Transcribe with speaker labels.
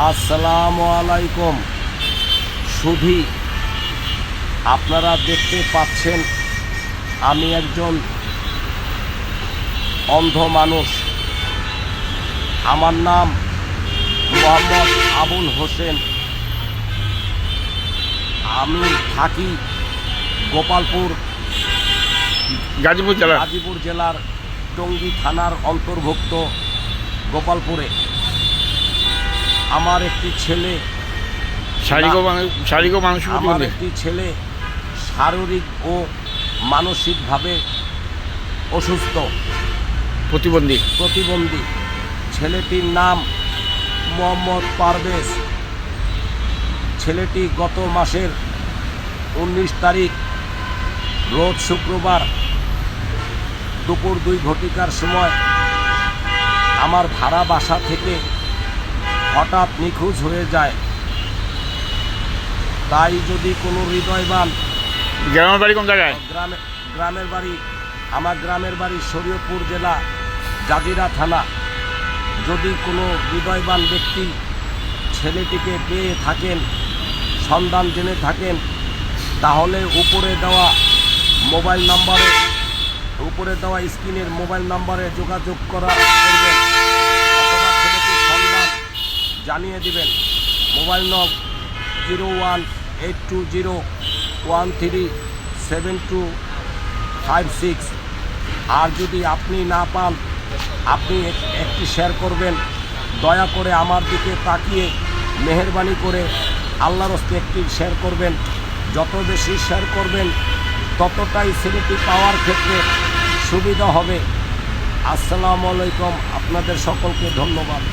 Speaker 1: আসসালামু আলাইকুম। সুধী, আপনারা দেখতে পাচ্ছেন আমি একজন অন্ধ মানুষ। আমার নাম মোহাম্মদ আবুল হোসেন। আমি থাকি গোপালপুর, গাজীপুর জেলার টঙ্গী থানার অন্তর্ভুক্ত গোপালপুরে। আমার একটি ছেলে শারীরিক ও মানসিকভাবে অসুস্থ, প্রতিবন্ধী। ছেলেটির নাম মোহাম্মদ পারভেজ। ছেলেটি গত মাসের 19 তারিখ রোজ শুক্রবার দুপুর 2 ঘটিকার সময় আমার ভাড়া বাসা থেকে হঠাৎ নিখোঁজ হয়ে যায়। তাই যদি কোনো হৃদয়বান,
Speaker 2: গ্রামের বাড়ি কোন জায়গায়?
Speaker 1: আমার গ্রামের বাড়ি শরীয়তপুর জেলা জাজিরা থানা। যদি কোনো হৃদয়বান ব্যক্তি ছেলেটিকে পেয়ে থাকেন, সন্ধান জেনে থাকেন, তাহলে উপরে দেওয়া স্ক্রিনের মোবাইল নাম্বারে যোগাযোগ করবেন অথবা ছেলেটির সন্ধান জানিয়ে দিবেন। মোবাইল নং 0182137256। আর যদি আপনি না পান, আপনি একটি শেয়ার করবেন। দয়া করে আমার দিকে তাকিয়ে মেহেরবানি করে আল্লাহর হস্তে একটি শেয়ার করবেন। যত বেশি শেয়ার করবেন ততটাই ছেলেটি পাওয়ার ক্ষেত্রে সুবিধা হবে। আসসালামু আলাইকুম। আপনাদের সকলকে ধন্যবাদ।